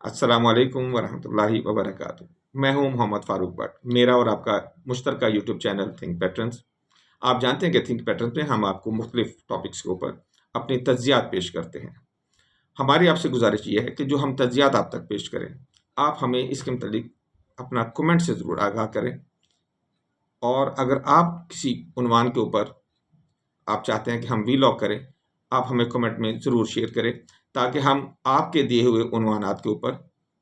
السلام علیکم ورحمۃ اللہ وبرکاتہ۔ میں ہوں محمد فاروق بٹ، میرا اور آپ کا مشترکہ یوٹیوب چینل تھنک پیٹرنز۔ آپ جانتے ہیں کہ تھنک پیٹرنز میں ہم آپ کو مختلف ٹاپکس کے اوپر اپنی تجزیات پیش کرتے ہیں۔ ہماری آپ سے گزارش یہ ہے کہ جو ہم تجزیات آپ تک پیش کریں، آپ ہمیں اس کے متعلق اپنا کمنٹ سے ضرور آگاہ کریں، اور اگر آپ کسی عنوان کے اوپر آپ چاہتے ہیں کہ ہم وی لاگ کریں، آپ ہمیں کمنٹ میں ضرور شیئر کریں تاکہ ہم آپ کے دیے ہوئے عنوانات کے اوپر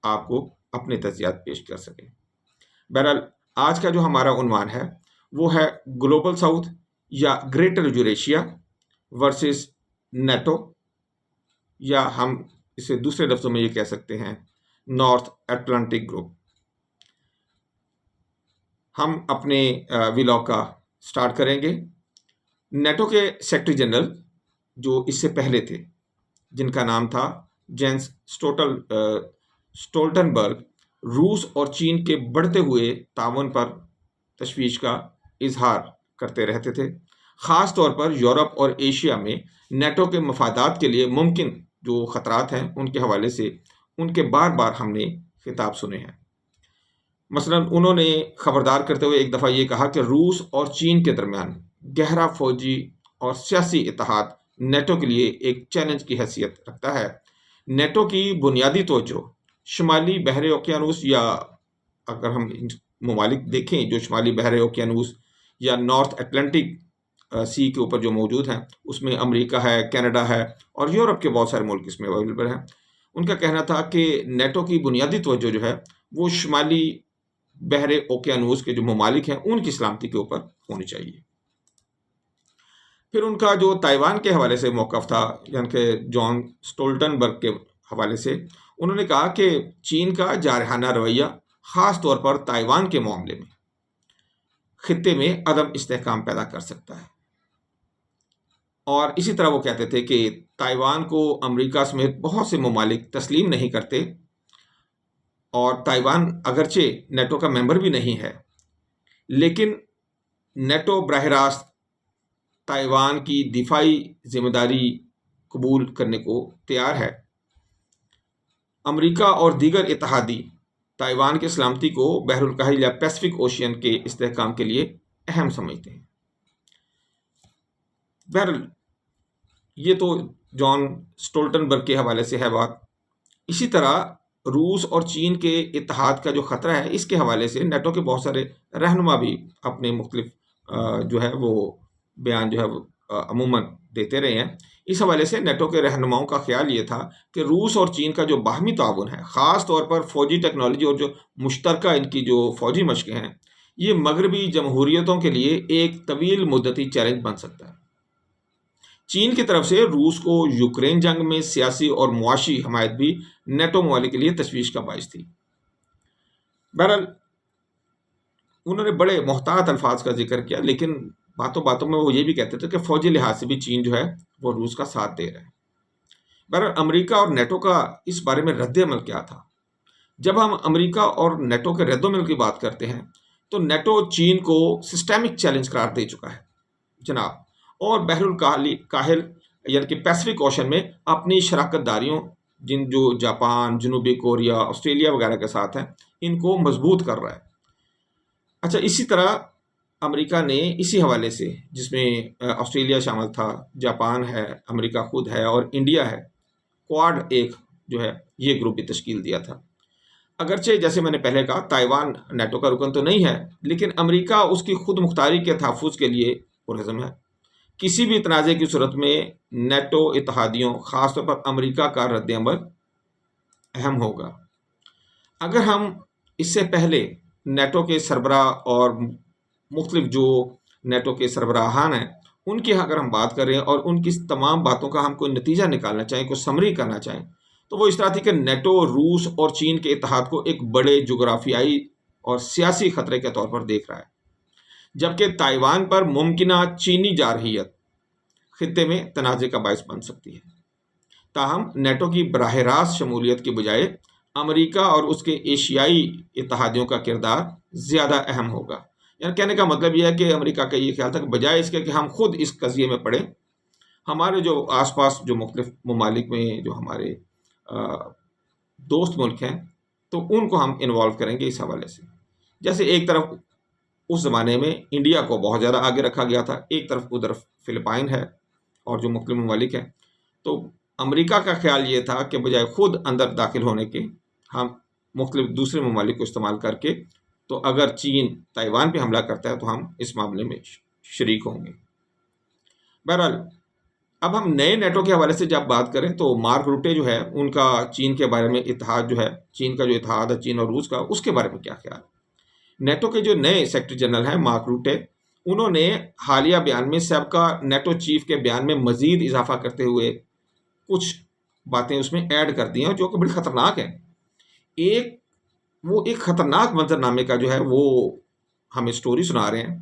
آپ کو اپنے تجزیات پیش کر سکیں۔ بہرحال آج کا جو ہمارا عنوان ہے وہ ہے گلوبل ساؤتھ یا گریٹر یوریشیا ورسز نیٹو، یا ہم اسے دوسرے لفظوں میں یہ کہہ سکتے ہیں نارتھ اٹلانٹک گروپ۔ ہم اپنے ولاگ کا سٹارٹ کریں گے۔ نیٹو کے سیکرٹری جنرل جو اس سے پہلے تھے، جن کا نام تھا جینس سٹولٹنبرگ، روس اور چین کے بڑھتے ہوئے تعاون پر تشویش کا اظہار کرتے رہتے تھے، خاص طور پر یورپ اور ایشیا میں نیٹو کے مفادات کے لیے ممکن جو خطرات ہیں ان کے حوالے سے ان کے بار بار ہم نے خطاب سنے ہیں۔ مثلا انہوں نے خبردار کرتے ہوئے ایک دفعہ یہ کہا کہ روس اور چین کے درمیان گہرا فوجی اور سیاسی اتحاد نیٹو کے لیے ایک چیلنج کی حیثیت رکھتا ہے۔ نیٹو کی بنیادی توجہ شمالی بحر اوقیانوس، یا اگر ہم ممالک دیکھیں جو شمالی بحر اوقیانوس یا نارتھ اٹلانٹک سی کے اوپر جو موجود ہیں، اس میں امریکہ ہے، کینیڈا ہے، اور یورپ کے بہت سارے ملک اس میں اویلیبل ہیں۔ ان کا کہنا تھا کہ نیٹو کی بنیادی توجہ جو ہے وہ شمالی بحر اوقیانوس کے جو ممالک ہیں ان کی سلامتی کے اوپر ہونی چاہیے۔ پھر ان کا جو تائیوان کے حوالے سے موقف تھا، یعنی کہ جان سٹولٹنبرگ کے حوالے سے، انہوں نے کہا کہ چین کا جارحانہ رویہ خاص طور پر تائیوان کے معاملے میں خطے میں عدم استحکام پیدا کر سکتا ہے، اور اسی طرح وہ کہتے تھے کہ تائیوان کو امریکہ سمیت بہت سے ممالک تسلیم نہیں کرتے، اور تائیوان اگرچہ نیٹو کا ممبر بھی نہیں ہے، لیکن نیٹو براہ راست تائیوان کی دفاعی ذمہ داری قبول کرنے کو تیار ہے۔ امریکہ اور دیگر اتحادی تائیوان کی سلامتی کو بحر الکاہل یا پیسفک اوشین کے استحکام کے لیے اہم سمجھتے ہیں۔ بہرحال یہ تو جان سٹولٹنبرگ کے حوالے سے ہے بات۔ اسی طرح روس اور چین کے اتحاد کا جو خطرہ ہے، اس کے حوالے سے نیٹو کے بہت سارے رہنما بھی اپنے مختلف جو ہے وہ بیان جو ہے وہ عموماً دیتے رہے ہیں۔ اس حوالے سے نیٹو کے رہنماؤں کا خیال یہ تھا کہ روس اور چین کا جو باہمی تعاون ہے، خاص طور پر فوجی ٹیکنالوجی اور جو مشترکہ ان کی جو فوجی مشقیں ہیں، یہ مغربی جمہوریتوں کے لیے ایک طویل مدتی چیلنج بن سکتا ہے۔ چین کی طرف سے روس کو یوکرین جنگ میں سیاسی اور معاشی حمایت بھی نیٹو ممالک کے لیے تشویش کا باعث تھی۔ بہرحال انہوں نے بڑے محتاط الفاظ کا ذکر کیا، لیکن باتوں باتوں میں وہ یہ بھی کہتے تھے کہ فوجی لحاظ سے بھی چین جو ہے وہ روس کا ساتھ دے رہا ہے۔ بہرحال امریکہ اور نیٹو کا اس بارے میں رد عمل کیا تھا؟ جب ہم امریکہ اور نیٹو کے رد عمل کی بات کرتے ہیں تو نیٹو چین کو سسٹمک چیلنج قرار دے چکا ہے جناب، اور بحر الکاہل یعنی کہ پیسفک اوشن میں اپنی شراکت داریوں جو جاپان، جنوبی کوریا، آسٹریلیا وغیرہ کے ساتھ ہیں، ان کو مضبوط کر رہا ہے۔ اچھا، اسی طرح امریکہ نے اسی حوالے سے، جس میں آسٹریلیا شامل تھا، جاپان ہے، امریکہ خود ہے اور انڈیا ہے، کوآڈ ایک جو ہے یہ گروپ بھی تشکیل دیا تھا۔ اگرچہ جیسے میں نے پہلے کہا تائیوان نیٹو کا رکن تو نہیں ہے، لیکن امریکہ اس کی خود مختاری کے تحفظ کے لیے پرعزم ہے۔ کسی بھی تنازع کی صورت میں نیٹو اتحادیوں، خاص طور پر امریکہ کا رد عمل اہم ہوگا۔ اگر ہم اس سے پہلے نیٹو کے سربراہ اور مختلف جو نیٹو کے سربراہان ہیں ان کی اگر ہم بات کریں اور ان کی تمام باتوں کا ہم کوئی نتیجہ نکالنا چاہیں، کوئی سمری کرنا چاہیں، تو وہ اس طرح تھی کہ نیٹو روس اور چین کے اتحاد کو ایک بڑے جغرافیائی اور سیاسی خطرے کے طور پر دیکھ رہا ہے، جبکہ تائیوان پر ممکنہ چینی جارحیت خطے میں تنازع کا باعث بن سکتی ہے۔ تاہم نیٹو کی براہ راست شمولیت کے بجائے امریکہ اور اس کے ایشیائی اتحادیوں کا کردار زیادہ اہم ہوگا۔ یعنی کہنے کا مطلب یہ ہے کہ امریکہ کا یہ خیال تھا کہ بجائے اس کے کہ ہم خود اس قضیے میں پڑیں، ہمارے جو آس پاس جو مختلف ممالک میں جو ہمارے دوست ملک ہیں تو ان کو ہم انوالو کریں گے اس حوالے سے. جیسے ایک طرف اس زمانے میں انڈیا کو بہت زیادہ آگے رکھا گیا تھا، ایک طرف ادھر فلپائن ہے اور جو مختلف ممالک ہیں، تو امریکہ کا خیال یہ تھا کہ بجائے خود اندر داخل ہونے کے ہم مختلف دوسرے ممالک کو استعمال کر کے، تو اگر چین تائیوان پہ حملہ کرتا ہے تو ہم اس معاملے میں شریک ہوں گے. بہرحال اب ہم نئے نیٹو کے حوالے سے جب بات کریں تو مارک روٹے جو ہے ان کا چین کے بارے میں اتحاد جو ہے، چین کا جو اتحاد ہے چین اور روس کا، اس کے بارے میں کیا خیال ہے؟ نیٹو کے جو نئے سیکرٹری جنرل ہیں مارک روٹے، انہوں نے حالیہ بیان میں سابقہ نیٹو چیف کے بیان میں مزید اضافہ کرتے ہوئے کچھ باتیں اس میں ایڈ کر دی ہیں جو کہ بڑی خطرناک ہیں. وہ ایک خطرناک منظرنامے کا جو ہے وہ ہمیں سٹوری سنا رہے ہیں.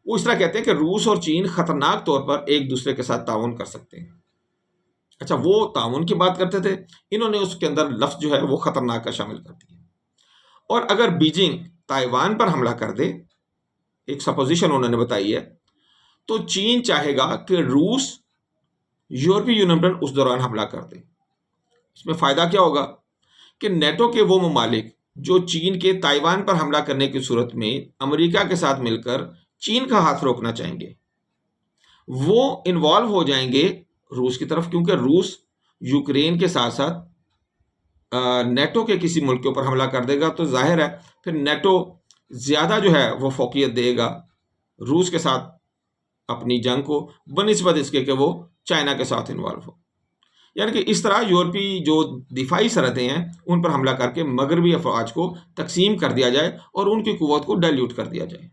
وہ اس طرح کہتے ہیں کہ روس اور چین خطرناک طور پر ایک دوسرے کے ساتھ تعاون کر سکتے ہیں. اچھا، وہ تعاون کی بات کرتے تھے، انہوں نے اس کے اندر لفظ جو ہے وہ خطرناک کا شامل کر دیا. اور اگر بیجنگ تائیوان پر حملہ کر دے، ایک سپوزیشن انہوں نے بتائی ہے، تو چین چاہے گا کہ روس یورپی یونین پر اس دوران حملہ کر دے. اس میں فائدہ کیا ہوگا کہ نیٹو کے وہ ممالک جو چین کے تائیوان پر حملہ کرنے کی صورت میں امریکہ کے ساتھ مل کر چین کا ہاتھ روکنا چاہیں گے، وہ انوالو ہو جائیں گے روس کی طرف، کیونکہ روس یوکرین کے ساتھ ساتھ نیٹو کے کسی ملک کے اوپر حملہ کر دے گا تو ظاہر ہے پھر نیٹو زیادہ جو ہے وہ فوقیت دے گا روس کے ساتھ اپنی جنگ کو، بنسبت اس کے کہ وہ چائنا کے ساتھ انوالو ہو. یعنی کہ اس طرح یورپی جو دفاعی سرحدیں ہیں ان پر حملہ کر کے مغربی افواج کو تقسیم کر دیا جائے اور ان کی قوت کو ڈائلیوٹ کر دیا جائے.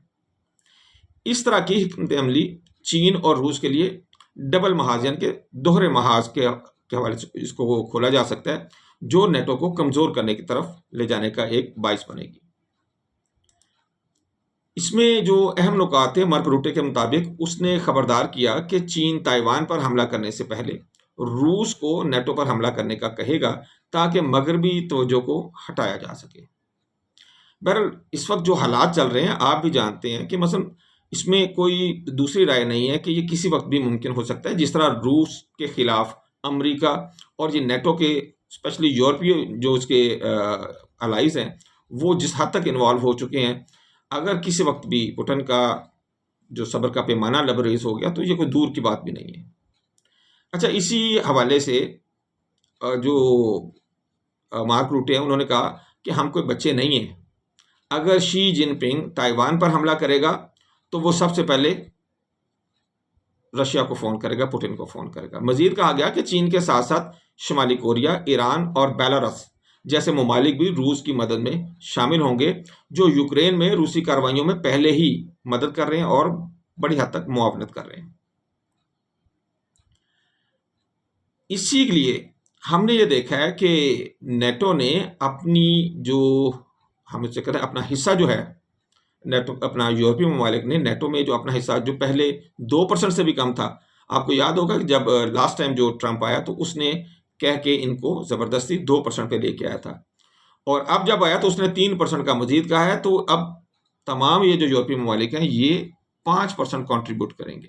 اس طرح کی حکمت عملی چین اور روس کے لیے ڈبل محاذ یعنی کہ دوہرے محاذ کے حوالے سے اس کو وہ کھولا جا سکتا ہے، جو نیٹو کو کمزور کرنے کی طرف لے جانے کا ایک باعث بنے گی. اس میں جو اہم نکات ہیں مارک روٹے کے مطابق، اس نے خبردار کیا کہ چین تائیوان پر حملہ کرنے سے پہلے روس کو نیٹو پر حملہ کرنے کا کہے گا تاکہ مغربی توجہ کو ہٹایا جا سکے. بہرحال اس وقت جو حالات چل رہے ہیں آپ بھی جانتے ہیں کہ مثلا اس میں کوئی دوسری رائے نہیں ہے کہ یہ کسی وقت بھی ممکن ہو سکتا ہے. جس طرح روس کے خلاف امریکہ اور یہ نیٹو کے اسپیشلی یورپی جو اس کے الائز ہیں وہ جس حد تک انوالو ہو چکے ہیں، اگر کسی وقت بھی پوٹن کا جو صبر کا پیمانہ لبریز ہو گیا تو یہ کوئی دور کی بات بھی نہیں ہے. اچھا، اسی حوالے سے جو مارک روٹے ہیں انہوں نے کہا کہ ہم کوئی بچے نہیں ہیں، اگر شی جن پنگ تائیوان پر حملہ کرے گا تو وہ سب سے پہلے رشیا کو فون کرے گا، پوٹن کو فون کرے گا. مزید کہا گیا کہ چین کے ساتھ ساتھ شمالی کوریا، ایران اور بیلاروس جیسے ممالک بھی روس کی مدد میں شامل ہوں گے، جو یوکرین میں روسی کارروائیوں میں پہلے ہی مدد کر رہے ہیں اور بڑی حد تک معاونت کر رہے ہیں. اسی لیے ہم نے یہ دیکھا ہے کہ نیٹو نے اپنی جو ہم اسے کہتے ہیں اپنا حصہ جو ہے نیٹو، اپنا یورپی ممالک نے نیٹو میں جو اپنا حصہ جو پہلے 2% سے بھی کم تھا، آپ کو یاد ہوگا کہ جب لاسٹ ٹائم جو ٹرمپ آیا تو اس نے کہہ کے ان کو زبردستی 2% پہ لے کے آیا تھا، اور اب جب آیا تو اس نے 3% کا مزید کہا ہے. تو اب تمام یہ جو یورپی ممالک ہیں یہ 5% کنٹریبیوٹ کریں گے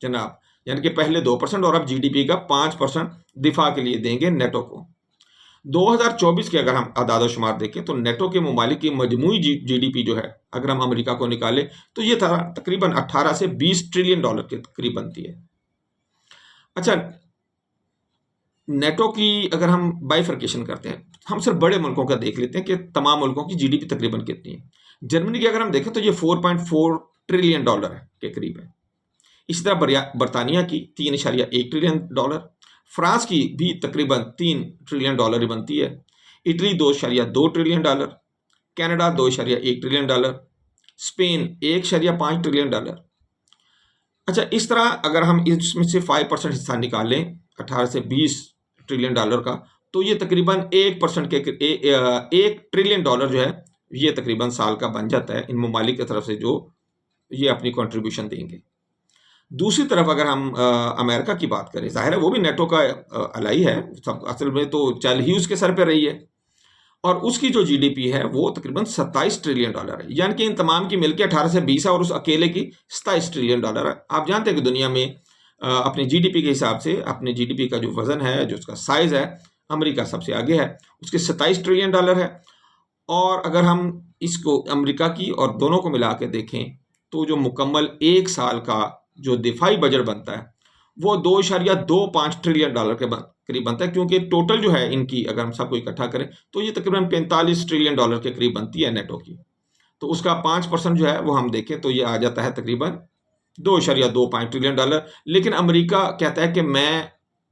جناب، یعنی کہ پہلے 2% اور اب جی ڈی پی کا 5% دفاع کے لیے دیں گے نیٹو کو. 2024 کے اگر ہم اعداد و شمار دیکھیں تو نیٹو کے ممالک کی مجموعی جی ڈی پی جو ہے اگر ہم امریکہ کو نکالیں تو یہ تقریباً 18 سے 20 ٹریلین ڈالر کے قریب بنتی ہے. اچھا، نیٹو کی اگر ہم بائیفرکیشن کرتے ہیں، ہم صرف بڑے ملکوں کا دیکھ لیتے ہیں کہ تمام ملکوں کی جی ڈی پی تقریباً کتنی ہے. جرمنی کی اگر ہم دیکھیں تو یہ 4.4 ٹریلین ڈالر کے قریب ہے. اسی طرح برطانیہ کی 3.1 ٹریلین ڈالر، فرانس کی بھی تقریباً 3 ٹریلین ڈالر ہی بنتی ہے، Italy 2.2 trillion dollar, Canada 2.1 trillion dollar, Spain 1.5 trillion dollar. اچھا، اس طرح اگر ہم اس میں سے 5% حصہ نکالیں 18 سے 20 ٹریلین ڈالر کا، تو یہ تقریباً 1% کے 1 ٹریلین ڈالر جو ہے یہ تقریباً سال کا بن جاتا ہے ان ممالک کی طرف سے جو یہ اپنی کنٹریبیوشن دیں گے. دوسری طرف اگر ہم امریکہ کی بات کریں، ظاہر ہے وہ بھی نیٹو کا الائی ہے، اصل میں تو چل ہی اس کے سر پہ رہی ہے، اور اس کی جو جی ڈی پی ہے وہ تقریباً 27 ٹریلین ڈالر ہے. یعنی کہ ان تمام کی مل کے 18 سے 20 ہے اور اس اکیلے کی 27 ٹریلین ڈالر ہے. آپ جانتے ہیں کہ دنیا میں اپنے جی ڈی پی کے حساب سے اپنے جی ڈی پی کا جو وزن ہے، جو اس کا سائز ہے، امریکہ سب سے آگے ہے، اس کے $27 ٹریلین ہے۔ اور اگر ہم اس کو امریکہ کی اور دونوں کو ملا کے دیکھیں تو جو مکمل ایک سال کا جو دفاعی بجٹ بنتا ہے وہ $2.25 ٹریلین کے قریب بنتا ہے، کیونکہ ٹوٹل جو ہے ان کی اگر ہم سب کو اکٹھا کریں تو یہ تقریباً $45 ٹریلین کے قریب بنتی ہے نیٹو کی۔ تو اس کا 5% جو ہے وہ ہم دیکھیں تو یہ آ جاتا ہے تقریباً $2.25 ٹریلین۔ لیکن امریکہ کہتا ہے کہ میں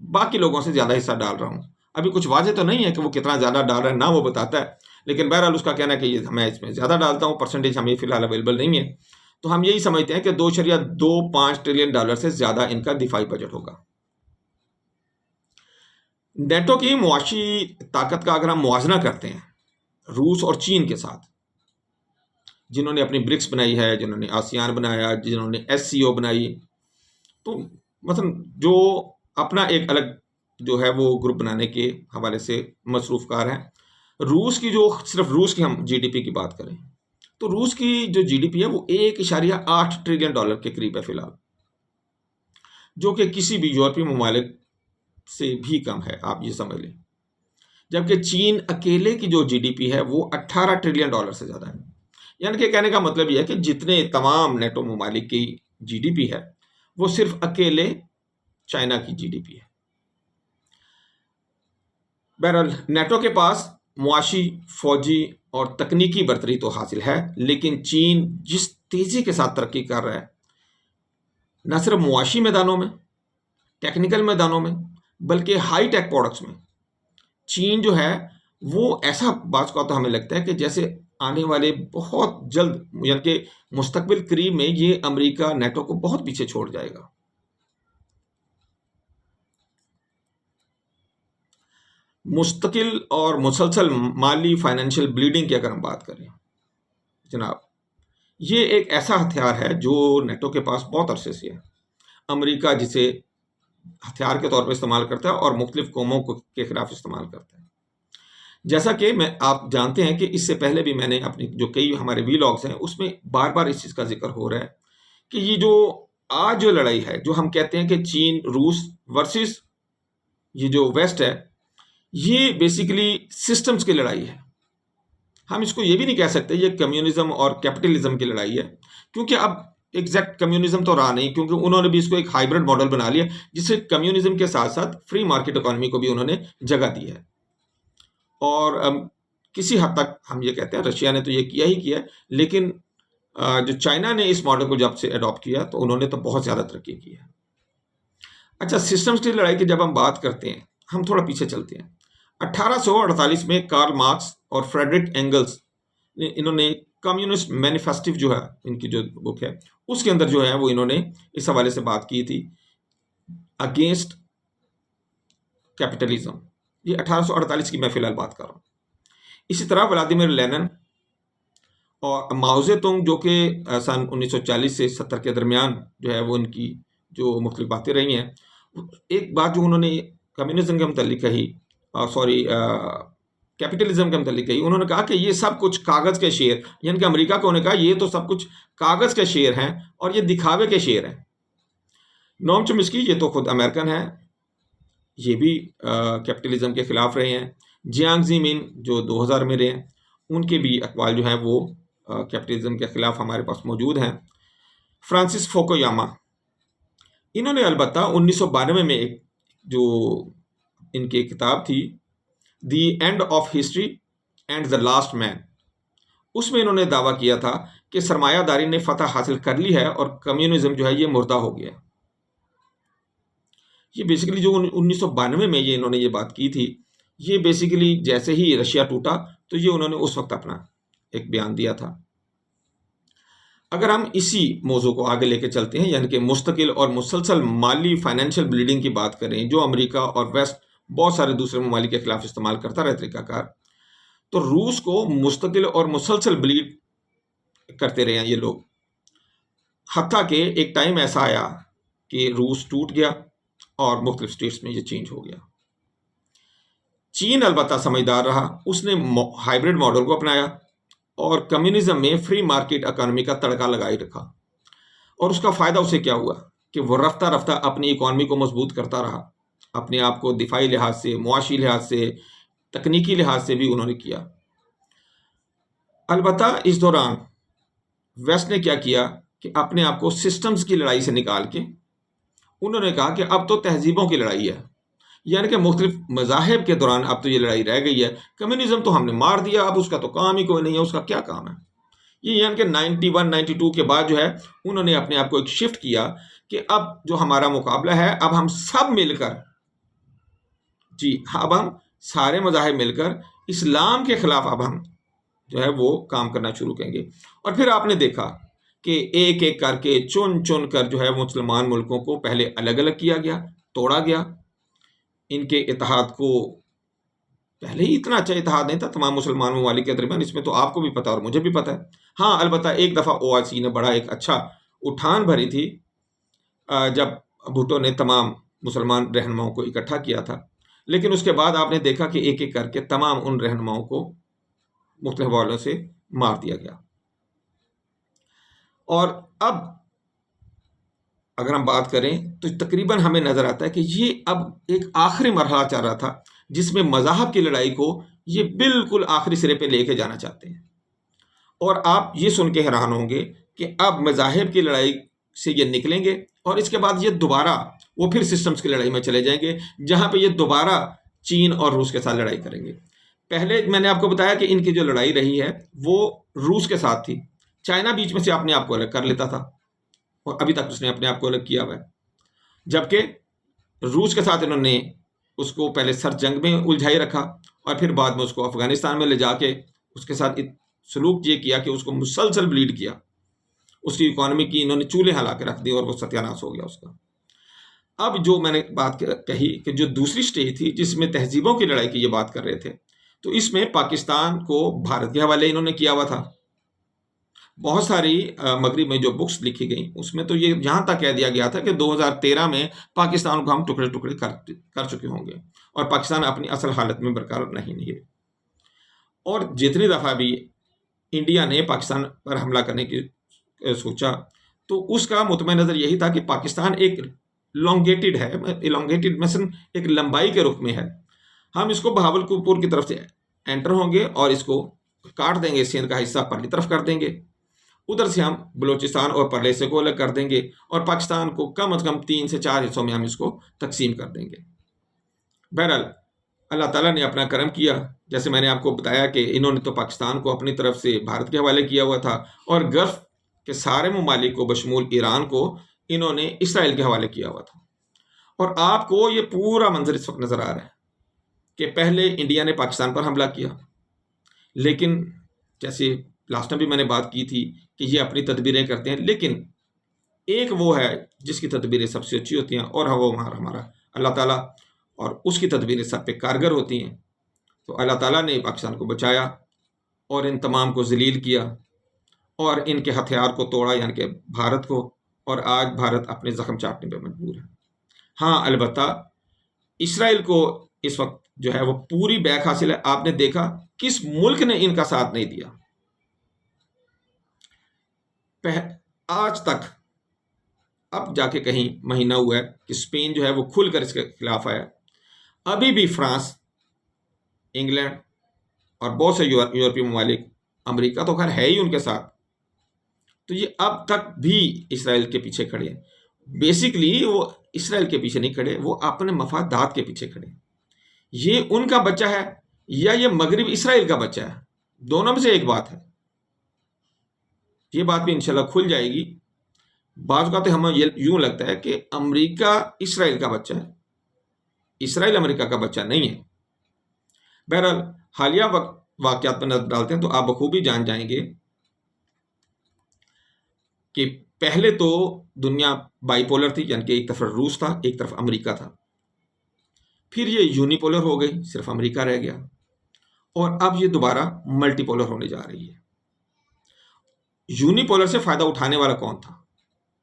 باقی لوگوں سے زیادہ حصہ ڈال رہا ہوں۔ ابھی کچھ واضح تو نہیں ہے کہ وہ کتنا زیادہ ڈال رہا ہے، نہ وہ بتاتا ہے، لیکن بہرحال اس کا کہنا ہے کہ یہ میں اس میں زیادہ ڈالتا ہوں، پرسنٹیج ہمیں فی الحال اویلیبل نہیں ہے۔ تو ہم یہی سمجھتے ہیں کہ $2.25 ٹریلین سے زیادہ ان کا دفاعی بجٹ ہوگا۔ نیٹو کی معاشی طاقت کا اگر ہم موازنہ کرتے ہیں روس اور چین کے ساتھ، جنہوں نے اپنی برکس بنائی ہے، جنہوں نے آسیان بنایا، جنہوں نے SCO بنائی، تو مثلا جو اپنا ایک الگ جو ہے وہ گروپ بنانے کے حوالے سے مصروف کار ہیں۔ روس کی جو صرف روس کی ہم GDP کی بات کریں تو روس کی جو GDP ہے وہ $1.8 ٹریلین کے قریب ہے فی الحال، جو کہ کسی بھی یورپی ممالک سے بھی کم ہے، آپ یہ سمجھ لیں۔ جبکہ چین اکیلے کی جو GDP ہے وہ $18 ٹریلین سے زیادہ ہے۔ یعنی کہ کہنے کا مطلب یہ ہے کہ جتنے تمام نیٹو ممالک کی GDP ہے وہ صرف اکیلے چائنا کی GDP ہے۔ بہرحال نیٹو کے پاس معاشی، فوجی اور تکنیکی برتری تو حاصل ہے، لیکن چین جس تیزی کے ساتھ ترقی کر رہا ہے، نہ صرف معاشی میدانوں میں، ٹیکنیکل میدانوں میں، بلکہ ہائی ٹیک پروڈکٹس میں، چین جو ہے وہ ایسا بعض کا تو ہمیں لگتا ہے کہ جیسے آنے والے بہت جلد یعنی کہ مستقبل قریب میں یہ امریکہ نیٹو کو بہت پیچھے چھوڑ جائے گا۔ مستقل اور مسلسل مالی فائنینشیل بلیڈنگ کی اگر ہم بات کریں جناب، یہ ایک ایسا ہتھیار ہے جو نیٹو کے پاس بہت عرصے سے ہے۔ امریکہ جسے ہتھیار کے طور پر استعمال کرتا ہے اور مختلف قوموں کے خلاف استعمال کرتا ہے۔ جیسا کہ آپ جانتے ہیں کہ اس سے پہلے بھی میں نے اپنی جو کئی ہمارے ویلاگز ہیں اس میں بار بار اس چیز کا ذکر ہو رہا ہے کہ یہ جو آج جو لڑائی ہے، جو ہم کہتے ہیں کہ چین روس ورسز یہ جو ویسٹ ہے، یہ بیسیکلی سسٹمز کی لڑائی ہے۔ ہم اس کو یہ بھی نہیں کہہ سکتے یہ کمیونزم اور کیپٹلزم کی لڑائی ہے، کیونکہ اب ایگزیکٹ کمیونزم تو رہا نہیں، کیونکہ انہوں نے بھی اس کو ایک ہائیبرڈ ماڈل بنا لیا جس سے کمیونزم کے ساتھ ساتھ فری مارکیٹ اکانومی کو بھی انہوں نے جگہ دی ہے۔ اور کسی حد تک ہم یہ کہتے ہیں رشیا نے تو یہ کیا ہی کیا ہے، لیکن جو چائنا نے اس ماڈل کو جب سے اڈاپٹ کیا تو انہوں نے تو بہت زیادہ ترقی کی ہے۔ اچھا، سسٹمز کی لڑائی کی جب ہم بات کرتے ہیں، ہم تھوڑا پیچھے چلتے ہیں۔ 1848 میں کارل مارکس اور فریڈرک اینگلز نے انہوں نے کمیونسٹ مینیفیسٹو جو ہے ان کی جو بک ہے اس کے اندر جو ہے وہ انہوں نے اس حوالے سے بات کی تھی اگینسٹ کیپٹلزم۔ یہ 1848 کی میں فی الحال بات کر رہا ہوں۔ اسی طرح ولادیمیر لینن اور ماؤ زے تونگ جو کہ سن 1940 سے 70 کے درمیان جو ہے وہ ان کی جو مختلف باتیں رہی ہیں، ایک بات جو انہوں نے کمیونزم کے متعلق کہی، کیپٹلزم کے متعلق کہی، انہوں نے کہا کہ یہ سب کچھ کاغذ کے شعر، یعنی کہ امریکہ کو انہوں نے کہا یہ تو سب کچھ کاغذ کے شعر ہیں اور یہ دکھاوے کے شعر ہیں۔ نوم چومسکی یہ تو خود امریکن ہے، یہ بھی کیپٹلزم کے خلاف رہے ہیں۔ جیانگ زیمن جو 2000 میں رہے ہیں، ان کے بھی اقوال جو ہیں وہ کیپٹلزم کے خلاف ہمارے پاس موجود ہیں۔ فرانسس فوکویاما، انہوں نے البتہ 1992 میں ایک جو ان کی کتاب تھی the end of history and the last man, اس میں انہوں نے دعویٰ کیا تھا کہ سرمایہ داری نے فتح حاصل کر لی ہے اور کمیونزم جو ہے یہ مردہ ہو گیا۔ یہ بیسیکلی جو 1992 میں انہوں نے یہ بات کی تھی، یہ بیسیکلی جیسے ہی رشیا ٹوٹا تو یہ انہوں نے اس وقت اپنا ایک بیان دیا تھا۔ اگر ہم اسی موضوع کو آگے لے کے چلتے ہیں، یعنی کہ مستقل اور مسلسل مالی فائنینشیل بلیڈنگ کی بات کریں جو امریکہ اور ویسٹ بہت سارے دوسرے ممالک کے خلاف استعمال کرتا رہا طریقہ کار، تو روس کو مستقل اور مسلسل بلیڈ کرتے رہے ہیں یہ لوگ، حتیٰ کہ ایک ٹائم ایسا آیا کہ روس ٹوٹ گیا اور مختلف اسٹیٹس میں یہ چینج ہو گیا۔ چین البتہ سمجھدار رہا، اس نے ہائیبرڈ ماڈل کو اپنایا اور کمیونزم میں فری مارکیٹ اکانومی کا تڑکا لگائی رکھا، اور اس کا فائدہ اسے کیا ہوا کہ وہ رفتہ رفتہ اپنی اکانومی کو مضبوط کرتا رہا، اپنے آپ کو دفاعی لحاظ سے، معاشی لحاظ سے، تکنیکی لحاظ سے بھی انہوں نے کیا۔ البتہ اس دوران ویسٹ نے کیا کیا کہ اپنے آپ کو سسٹمز کی لڑائی سے نکال کے انہوں نے کہا کہ اب تو تہذیبوں کی لڑائی ہے، یعنی کہ مختلف مذاہب کے دوران اب تو یہ لڑائی رہ گئی ہے، کمیونزم تو ہم نے مار دیا، اب اس کا تو کام ہی کوئی نہیں ہے، اس کا کیا کام ہے۔ یہ یعنی کہ 91 92 کے بعد جو ہے انہوں نے اپنے آپ کو ایک شفٹ کیا کہ اب جو ہمارا مقابلہ ہے، اب ہم سب مل کر، جی اب ہم سارے مذاہب مل کر اسلام کے خلاف اب ہم جو ہے وہ کام کرنا شروع کریں گے۔ اور پھر آپ نے دیکھا کہ ایک ایک کر کے چن چن کر جو ہے مسلمان ملکوں کو پہلے الگ الگ کیا گیا، توڑا گیا۔ ان کے اتحاد کو، پہلے ہی اتنا اچھا اتحاد نہیں تھا تمام مسلمان ممالک کے درمیان، اس میں تو آپ کو بھی پتا اور مجھے بھی پتا ہے۔ ہاں البتہ ایک دفعہ OIC نے بڑا ایک اچھا اٹھان بھری تھی جب بھٹو نے تمام مسلمان رہنماؤں کو اکٹھا کیا تھا، لیکن اس کے بعد آپ نے دیکھا کہ ایک ایک کر کے تمام ان رہنماؤں کو مختلف حوالوں سے مار دیا گیا۔ اور اب اگر ہم بات کریں تو تقریباً ہمیں نظر آتا ہے کہ یہ اب ایک آخری مرحلہ چل رہا تھا جس میں مذاہب کی لڑائی کو یہ بالکل آخری سرے پہ لے کے جانا چاہتے ہیں۔ اور آپ یہ سن کے حیران ہوں گے کہ اب مذاہب کی لڑائی سے یہ نکلیں گے اور اس کے بعد یہ دوبارہ وہ پھر سسٹمز کی لڑائی میں چلے جائیں گے، جہاں پہ یہ دوبارہ چین اور روس کے ساتھ لڑائی کریں گے۔ پہلے میں نے آپ کو بتایا کہ ان کی جو لڑائی رہی ہے وہ روس کے ساتھ تھی، چائنا بیچ میں سے اپنے آپ کو الگ کر لیتا تھا اور ابھی تک اس نے اپنے آپ کو الگ کیا ہوا ہے، جبکہ روس کے ساتھ انہوں نے اس کو پہلے سر جنگ میں الجھائی رکھا اور پھر بعد میں اس کو افغانستان میں لے جا کے اس کے ساتھ سلوک یہ کیا کہ اس کو مسلسل بلیڈ کیا، اس کی اکانومی کی انہوں نے چولہے ہلا کے رکھ دی اور وہ ستیاناش ہو گیا اس کا۔ اب جو میں نے بات کہی کہ جو دوسری سٹیج تھی جس میں تہذیبوں کی لڑائی کی یہ بات کر رہے تھے، تو اس میں پاکستان کو بھارت کے حوالے انہوں نے کیا ہوا تھا۔ بہت ساری مغرب میں جو بکس لکھی گئیں اس میں تو یہ یہاں تک کہہ دیا گیا تھا کہ 2013 میں پاکستان کو ہم ٹکڑے ٹکڑے کر چکے ہوں گے اور پاکستان اپنی اصل حالت میں برقرار نہیں ہے۔ اور جتنی دفعہ بھی انڈیا نے پاکستان پر حملہ کرنے کی سوچا تو اس کا مطمئن نظر یہی تھا کہ پاکستان ایک elongated ہے، elongated مثلا ایک لمبائی کے رخ میں ہے، ہم اس کو بہاولپور کی طرف سے انٹر ہوں گے اور اس کو کاٹ دیں گے، سندھ کا حصہ پرلی طرف کر دیں گے، ادھر سے ہم بلوچستان اور پرلے سے کو الگ کر دیں گے اور پاکستان کو کم از کم 3 سے 4 حصوں میں ہم اس کو تقسیم کر دیں گے۔ بہرحال اللہ تعالیٰ نے اپنا کرم کیا، جیسے میں نے آپ کو بتایا کہ انہوں نے تو پاکستان کو اپنی طرف سے بھارت کے حوالے کیا ہوا تھا اور گلف کے سارے ممالک کو بشمول ایران کو انہوں نے اسرائیل کے حوالے کیا ہوا تھا۔ اور آپ کو یہ پورا منظر اس وقت نظر آ رہا ہے کہ پہلے انڈیا نے پاکستان پر حملہ کیا، لیکن جیسے لاسٹ ٹائم بھی میں نے بات کی تھی کہ یہ اپنی تدبیریں کرتے ہیں، لیکن ایک وہ ہے جس کی تدبیریں سب سے اچھی ہوتی ہیں اور وہ ہمارا اللہ تعالیٰ، اور اس کی تدبیریں سب پہ کارگر ہوتی ہیں۔ تو اللہ تعالیٰ نے پاکستان کو بچایا اور ان تمام کو ذلیل کیا اور ان کے ہتھیار کو توڑا، یعنی کہ بھارت کو، اور آج بھارت اپنے زخم چاٹنے پہ مجبور ہے۔ ہاں البتہ اسرائیل کو اس وقت جو ہے وہ پوری بیک حاصل ہے۔ آپ نے دیکھا کس ملک نے ان کا ساتھ نہیں دیا آج تک۔ اب جا کے کہیں مہینہ ہوا ہے کہ اسپین جو ہے وہ کھل کر اس کے خلاف آیا، ابھی بھی فرانس، انگلینڈ اور بہت سے یورپی ممالک، امریکہ تو خیر ہے ہی ان کے ساتھ، تو یہ اب تک بھی اسرائیل کے پیچھے کھڑے ہیں۔ بیسیکلی وہ اسرائیل کے پیچھے نہیں کھڑے، وہ اپنے مفادات کے پیچھے کھڑے ہیں۔ یہ ان کا بچہ ہے یا یہ مغرب اسرائیل کا بچہ ہے، دونوں میں سے ایک بات ہے۔ یہ بات بھی انشاءاللہ کھل جائے گی۔ بعض اوقات ہمیں یوں لگتا ہے کہ امریکہ اسرائیل کا بچہ ہے، اسرائیل امریکہ کا بچہ نہیں ہے۔ بہرحال حالیہ واقعات پر نظر ڈالتے ہیں تو آپ بخوبی جان جائیں گے کہ پہلے تو دنیا بائی پولر تھی، یعنی کہ ایک طرف روس تھا، ایک طرف امریکہ تھا، پھر یہ یونی پولر ہو گئی، صرف امریکہ رہ گیا، اور اب یہ دوبارہ ملٹی پولر ہونے جا رہی ہے۔ یونی پولر سے فائدہ اٹھانے والا کون تھا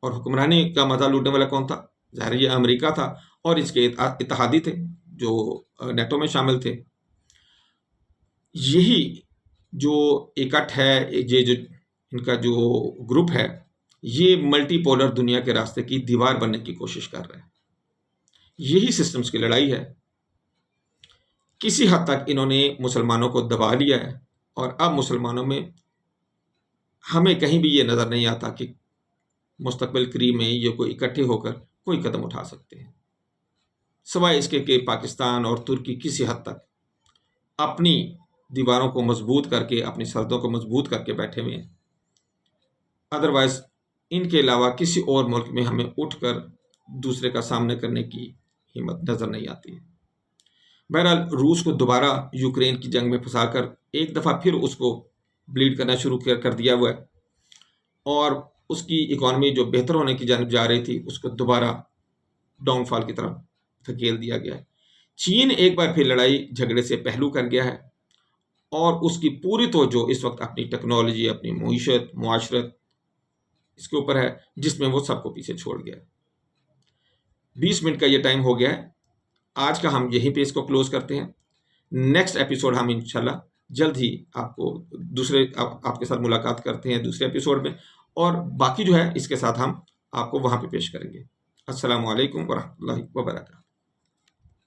اور حکمرانی کا مزہ لوٹنے والا کون تھا؟ ظاہر یہ امریکہ تھا اور اس کے اتحادی تھے جو نیٹو میں شامل تھے۔ یہی جو اکٹھ ہے، یہ جو ان کا جو گروپ ہے، یہ ملٹی پولر دنیا کے راستے کی دیوار بننے کی کوشش کر رہے ہیں۔ یہی سسٹمز کی لڑائی ہے. کسی حد تک انہوں نے مسلمانوں کو دبا لیا ہے، اور اب مسلمانوں میں ہمیں کہیں بھی یہ نظر نہیں آتا کہ مستقبل قریب میں یہ کوئی اکٹھے ہو کر کوئی قدم اٹھا سکتے ہیں، سوائے اس کے کہ پاکستان اور ترکی کسی حد تک اپنی دیواروں کو مضبوط کر کے، اپنی سرحدوں کو مضبوط کر کے بیٹھے ہوئے ہیں. ادروائز ان کے علاوہ کسی اور ملک میں ہمیں اٹھ کر دوسرے کا سامنا کرنے کی ہمت نظر نہیں آتی ہے. بہرحال روس کو دوبارہ یوکرین کی جنگ میں پھنسا کر ایک دفعہ پھر اس کو بلیڈ کرنا شروع کر دیا ہوا ہے، اور اس کی اکانومی جو بہتر ہونے کی جانب جا رہی تھی اس کو دوبارہ ڈاؤن فال کی طرف دھکیل دیا گیا ہے. چین ایک بار پھر لڑائی جھگڑے سے پہلو کر گیا ہے، اور اس کی پوری توجہ اس وقت اپنی ٹیکنالوجی، اپنی معیشت، معاشرت اس کے اوپر ہے، جس میں وہ سب کو پیچھے چھوڑ گیا ہے. 20 منٹ کا یہ ٹائم ہو گیا ہے. آج کا ہم یہیں پہ اس کو کلوز کرتے ہیں. نیکسٹ ایپیسوڈ ہم انشاءاللہ جلد ہی آپ کے ساتھ ملاقات کرتے ہیں دوسرے ایپیسوڈ میں، اور باقی جو ہے اس کے ساتھ ہم آپ کو وہاں پہ پیش کریں گے. السلام علیکم ورحمۃ اللہ وبرکاتہ.